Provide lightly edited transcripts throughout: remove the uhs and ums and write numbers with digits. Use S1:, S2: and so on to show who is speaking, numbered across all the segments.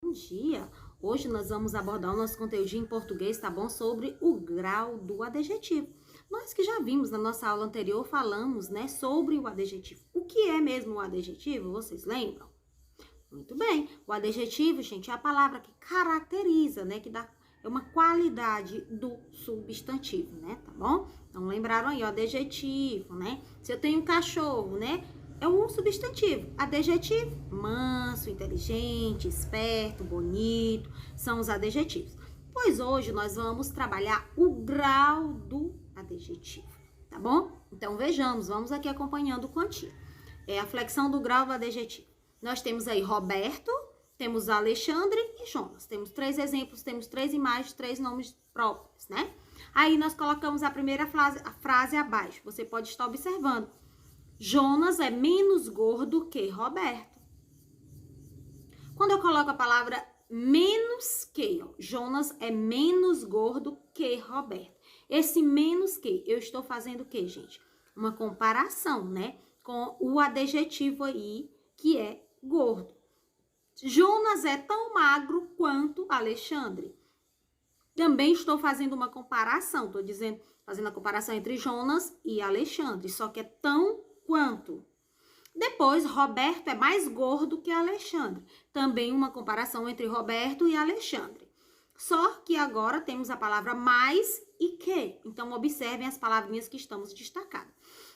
S1: Bom dia! Hoje nós vamos abordar o nosso conteúdo em português, tá bom? Sobre o grau do adjetivo. Nós que já vimos na nossa aula anterior, falamos, né, sobre o adjetivo. O que é mesmo o adjetivo? Vocês lembram? Muito bem. O adjetivo, gente, é a palavra que caracteriza, né, é uma qualidade do substantivo, né, tá bom? Então, lembraram aí, o adjetivo, né? Se eu tenho um cachorro, né? É um substantivo. Adjetivo, manso, inteligente, esperto, bonito, são os adjetivos. Pois hoje nós vamos trabalhar o grau do adjetivo, tá bom? Então vejamos, vamos aqui acompanhando o quantia. É a flexão do grau do adjetivo. Nós temos aí Roberto, temos Alexandre e Jonas. Temos 3 exemplos, temos 3 imagens, 3 nomes próprios, né? Aí nós colocamos a primeira frase abaixo. Você pode estar observando. Jonas é menos gordo que Roberto. Quando eu coloco a palavra menos que, ó, Jonas é menos gordo que Roberto. Esse menos que, eu estou fazendo o que, gente? Uma comparação, né? Com o adjetivo aí, que é gordo. Jonas é tão magro quanto Alexandre. Também estou fazendo uma comparação, estou dizendo, fazendo a comparação entre Jonas e Alexandre, só que é tão quanto. Depois, Roberto é mais gordo que Alexandre. Também uma comparação entre Roberto e Alexandre. Só que agora temos a palavra mais e que. Então, observem as palavrinhas que estamos destacando.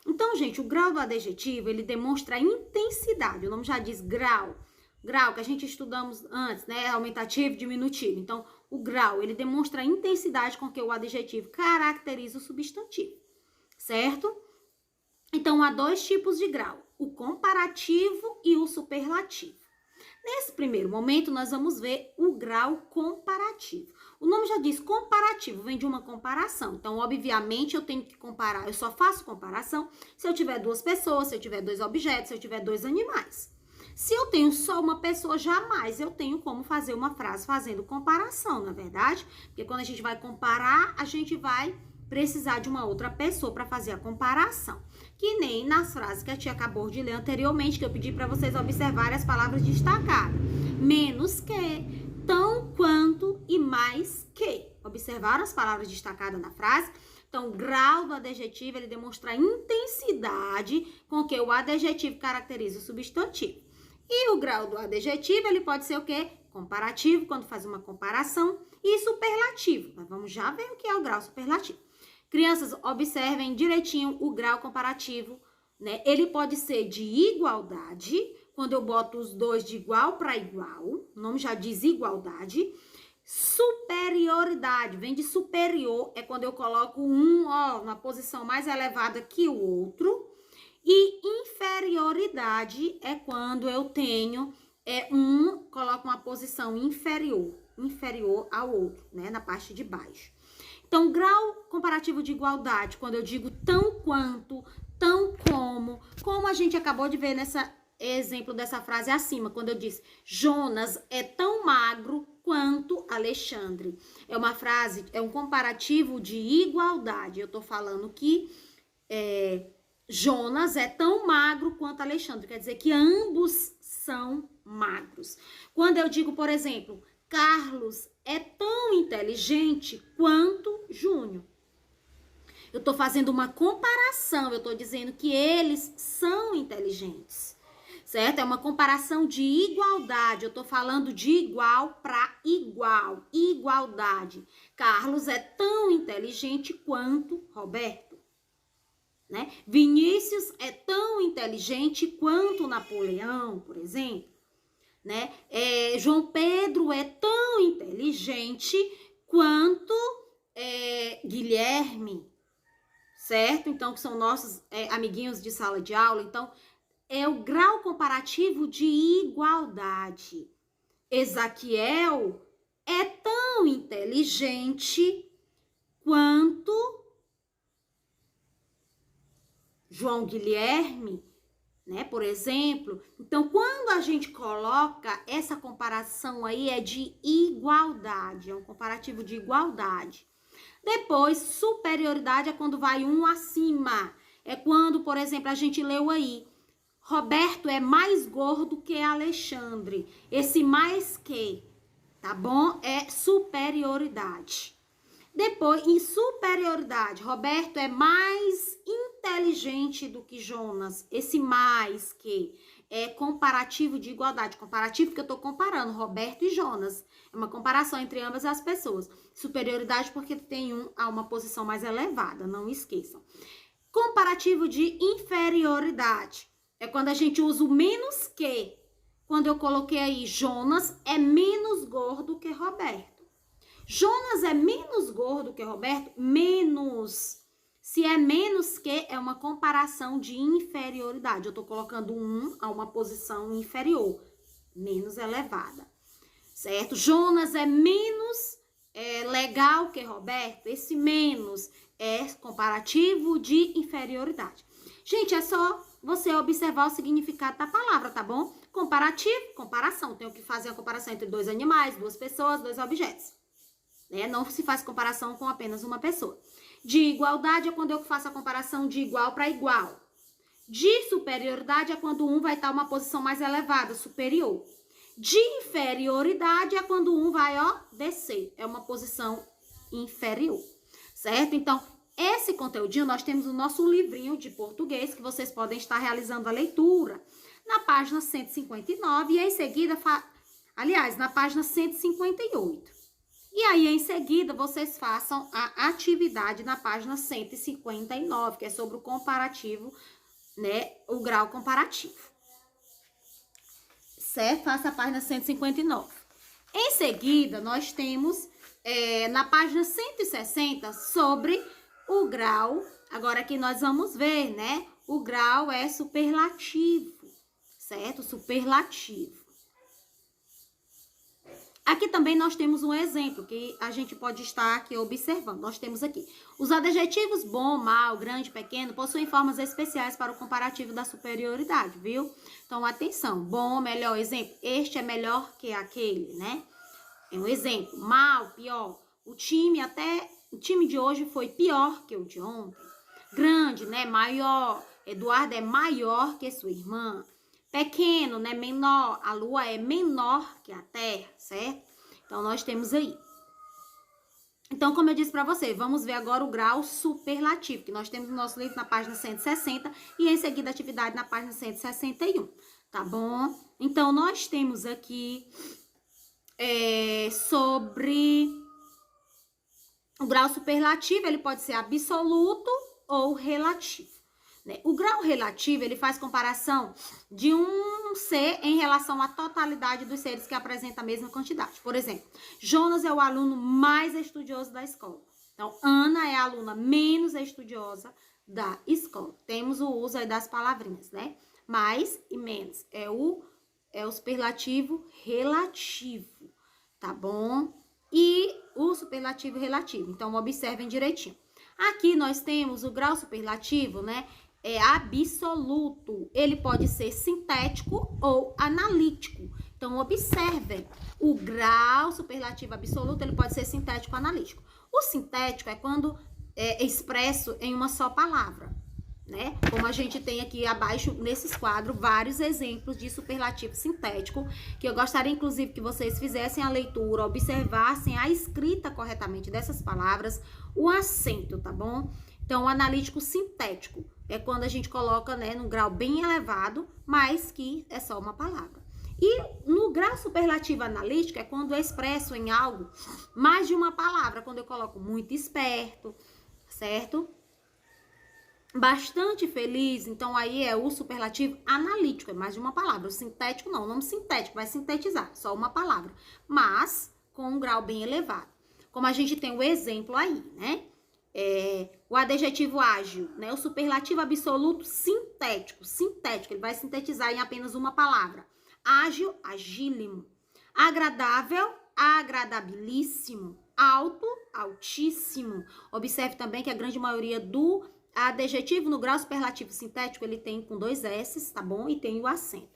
S1: Então, gente, o grau do adjetivo, ele demonstra a intensidade. O nome já diz grau. Grau, que a gente estudamos antes, né? Aumentativo, diminutivo. Então, o grau, ele demonstra a intensidade com que o adjetivo caracteriza o substantivo. Certo? Então, há 2 tipos de grau, o comparativo e o superlativo. Nesse primeiro momento, nós vamos ver o grau comparativo. O nome já diz comparativo, vem de uma comparação. Então, obviamente, eu tenho que comparar, eu só faço comparação se eu tiver 2 pessoas, se eu tiver 2 objetos, se eu tiver 2 animais. Se eu tenho só uma pessoa, jamais eu tenho como fazer uma frase fazendo comparação, não é verdade? Porque quando a gente vai comparar, a gente vai precisar de uma outra pessoa para fazer a comparação. Que nem nas frases que a tia acabou de ler anteriormente, que eu pedi para vocês observarem as palavras destacadas. Menos que, tão quanto e mais que. Observaram as palavras destacadas na frase? Então, o grau do adjetivo, ele demonstra a intensidade com que o adjetivo caracteriza o substantivo. E o grau do adjetivo, ele pode ser o quê? Comparativo, quando faz uma comparação, e superlativo. Nós vamos já ver o que é o grau superlativo. Crianças, observem direitinho o grau comparativo, né? Ele pode ser de igualdade, quando eu boto os 2 de igual para igual, o nome já diz igualdade. Superioridade, vem de superior, é quando eu coloco um, ó, na posição mais elevada que o outro. E inferioridade é quando eu tenho coloco uma posição inferior ao outro, né, na parte de baixo. Então, grau comparativo de igualdade, quando eu digo tão quanto, tão como a gente acabou de ver nessa exemplo dessa frase acima, quando eu disse Jonas é tão magro quanto Alexandre. É uma frase, é um comparativo de igualdade. Eu tô falando que Jonas é tão magro quanto Alexandre, quer dizer que ambos são magros. Quando eu digo, por exemplo, Carlos é tão inteligente quanto Júnior. Eu estou fazendo uma comparação, eu estou dizendo que eles são inteligentes, certo? É uma comparação de igualdade, eu estou falando de igual para igual, igualdade. Carlos é tão inteligente quanto Roberto, né? Vinícius é tão inteligente quanto Napoleão, por exemplo. Né? João Pedro é tão inteligente quanto Guilherme, certo? Então, que são nossos amiguinhos de sala de aula. Então, é o grau comparativo de igualdade. Ezaquiel é tão inteligente quanto João Guilherme, né, por exemplo. Então, quando a gente coloca essa comparação aí, é de igualdade, é um comparativo de igualdade. Depois, superioridade é quando vai um acima. É quando, por exemplo, a gente leu aí, Roberto é mais gordo que Alexandre. Esse mais que tá bom? É superioridade. Depois, em superioridade, Roberto é mais inteligente do que Jonas. Esse mais que é comparativo de igualdade. Comparativo porque eu tô comparando Roberto e Jonas. É uma comparação entre ambas as pessoas. Superioridade porque tem um a uma posição mais elevada, não esqueçam. Comparativo de inferioridade. É quando a gente usa o menos que. Quando eu coloquei aí Jonas é menos gordo que Roberto. Jonas é menos gordo que Roberto? Menos. Se é menos que, é uma comparação de inferioridade. Eu tô colocando um a uma posição inferior, menos elevada, certo? Jonas é menos legal que Roberto. Esse menos é comparativo de inferioridade. Gente, é só você observar o significado da palavra, tá bom? Comparativo, comparação. Tenho que fazer a comparação entre dois animais, duas pessoas, dois objetos. Não se faz comparação com apenas uma pessoa. De igualdade é quando eu faço a comparação de igual para igual. De superioridade é quando um vai estar uma posição mais elevada, superior. De inferioridade é quando um vai, descer. É uma posição inferior, certo? Então, esse conteúdinho nós temos o nosso livrinho de português, que vocês podem estar realizando a leitura na página 159 e em seguida, na página 158. E aí, em seguida, vocês façam a atividade na página 159, que é sobre o comparativo, o grau comparativo. Certo? Faça a página 159. Em seguida, nós temos na página 160 sobre o grau. Agora aqui nós vamos ver, O grau é superlativo, certo? Superlativo. Aqui também nós temos um exemplo que a gente pode estar aqui observando. Nós temos aqui. Os adjetivos bom, mal, grande, pequeno possuem formas especiais para o comparativo da superioridade, viu? Então, atenção. Bom, melhor, exemplo. Este é melhor que aquele, É um exemplo. Mal, pior. O time de hoje foi pior que o de ontem. Grande, maior. Eduardo é maior que sua irmã. Pequeno, menor. A lua é menor que a terra, certo? Então, nós temos aí. Então, como eu disse para você, vamos ver agora o grau superlativo, que nós temos no nosso livro na página 160 e em seguida a atividade na página 161, tá bom? Então, nós temos aqui sobre o grau superlativo, ele pode ser absoluto ou relativo. O grau relativo, ele faz comparação de um ser em relação à totalidade dos seres que apresentam a mesma quantidade. Por exemplo, Jonas é o aluno mais estudioso da escola. Então, Ana é a aluna menos estudiosa da escola. Temos o uso aí das palavrinhas, Mais e menos. É o superlativo relativo, tá bom? E o superlativo relativo. Então, observem direitinho. Aqui nós temos o grau superlativo, É absoluto. Ele pode ser sintético ou analítico. Então, observem. O grau superlativo absoluto, ele pode ser sintético ou analítico. O sintético é quando é expresso em uma só palavra, Como a gente tem aqui abaixo, nesses quadros, vários exemplos de superlativo sintético, que eu gostaria, inclusive, que vocês fizessem a leitura, observassem a escrita corretamente dessas palavras, o acento, tá bom? Então, o analítico sintético é quando a gente coloca, num grau bem elevado, mas que é só uma palavra. E no grau superlativo analítico é quando eu expresso em algo mais de uma palavra, quando eu coloco muito esperto, certo? Bastante feliz, então aí é o superlativo analítico, é mais de uma palavra. O sintético não, o nome sintético vai sintetizar, só uma palavra, mas com um grau bem elevado. Como a gente tem o exemplo aí, o adjetivo ágil, O superlativo absoluto sintético, ele vai sintetizar em apenas uma palavra. Ágil, agílimo. Agradável, agradabilíssimo. Alto, altíssimo. Observe também que a grande maioria do adjetivo no grau superlativo sintético, ele tem com 2 S, tá bom? E tem o acento.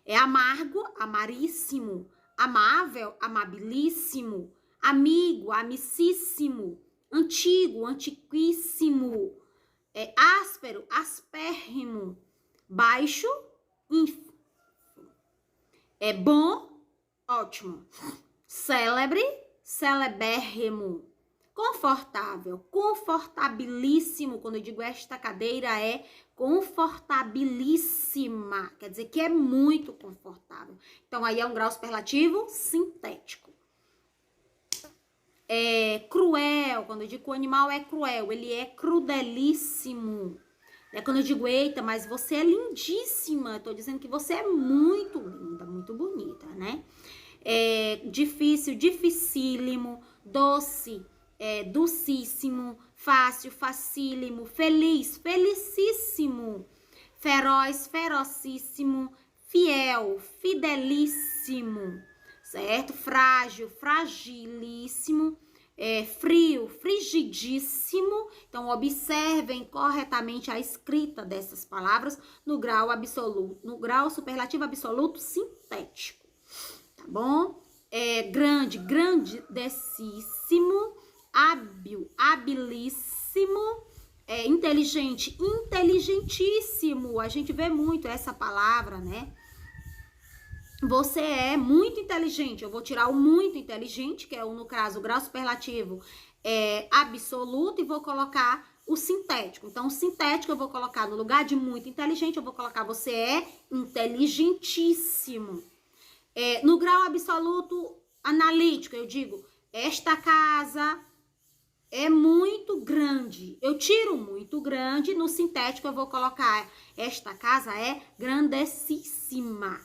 S1: É amargo, amaríssimo. Amável, amabilíssimo. Amigo, amicíssimo. Antigo, antiquíssimo. Áspero, aspérrimo. Baixo, ínfimo. Bom, ótimo. célebre, celebérrimo. Confortável, confortabilíssimo. Quando eu digo esta cadeira é confortabilíssima, quer dizer que é muito confortável. Então, aí é um grau superlativo sintético. É cruel, quando eu digo que o animal é cruel, ele é crudelíssimo. Quando eu digo, eita, mas você é lindíssima, eu tô dizendo que você é muito linda, muito bonita, né? É difícil, dificílimo, doce, docíssimo, fácil, facílimo, feliz, felicíssimo, feroz, ferocíssimo, fiel, fidelíssimo, certo? Frágil, fragilíssimo, frio, frigidíssimo. Então, observem corretamente a escrita dessas palavras no grau absoluto, no grau superlativo absoluto sintético, tá bom? Grande, grandecíssimo, hábil, habilíssimo, inteligente, inteligentíssimo. A gente vê muito essa palavra, né? Você é muito inteligente. Eu vou tirar o muito inteligente, que é, no caso, o grau superlativo absoluto, e vou colocar o sintético. Então, o sintético eu vou colocar no lugar de muito inteligente, eu vou colocar você é inteligentíssimo. No grau absoluto analítico, eu digo, esta casa é muito grande. Eu tiro muito grande, no sintético eu vou colocar esta casa é grandessíssima.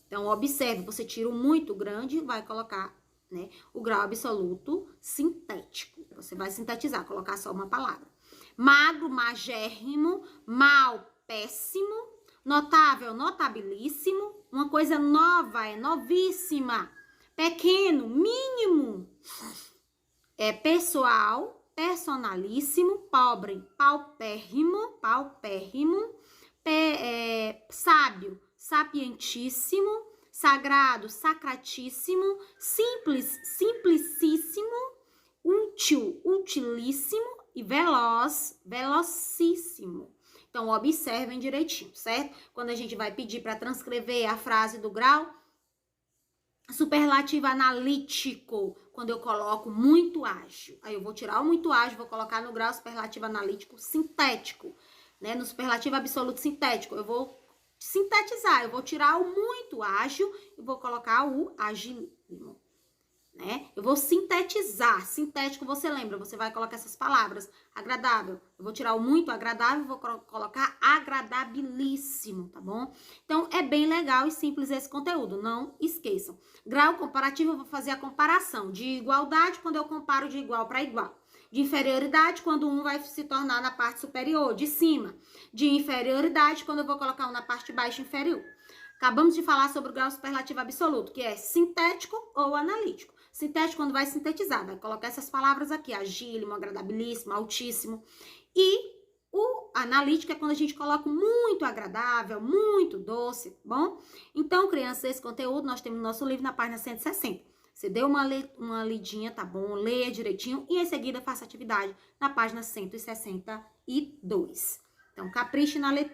S1: Então, observe, você tira o muito grande, vai colocar, né, o grau absoluto sintético. Você vai sintetizar, colocar só uma palavra. Magro, magérrimo, mal, péssimo, notável, notabilíssimo, uma coisa nova, é novíssima, pequeno, mínimo, pessoal, personalíssimo, pobre, paupérrimo, paupérrimo, sábio, sapientíssimo, sagrado, sacratíssimo, simples, simplicíssimo, útil, utilíssimo e veloz, velocíssimo. Então, observem direitinho, certo? Quando a gente vai pedir para transcrever a frase do grau superlativo analítico, quando eu coloco muito ágil, aí eu vou tirar o muito ágil, vou colocar no grau superlativo analítico sintético, né? No superlativo absoluto sintético, eu vou sintetizar, eu vou tirar o muito ágil e vou colocar o agilíssimo, né? Eu vou sintetizar. Sintético, você lembra, você vai colocar essas palavras. Agradável, eu vou tirar o muito agradável e vou colocar agradabilíssimo, tá bom? Então, é bem legal e simples esse conteúdo, não esqueçam. Grau comparativo, eu vou fazer a comparação de igualdade, quando eu comparo de igual para igual. De inferioridade, quando um vai se tornar na parte superior, de cima. De inferioridade, quando eu vou colocar um na parte baixa inferior. Acabamos de falar sobre o grau superlativo absoluto, que é sintético ou analítico. Sintético, quando vai sintetizar, vai colocar essas palavras aqui, agílimo, agradabilíssimo, altíssimo. E o analítico é quando a gente coloca muito agradável, muito doce, bom? Então, crianças, esse conteúdo nós temos no nosso livro na página 160. Você deu uma lidinha, tá bom? Leia direitinho e em seguida faça atividade na página 162. Então, capriche na letra.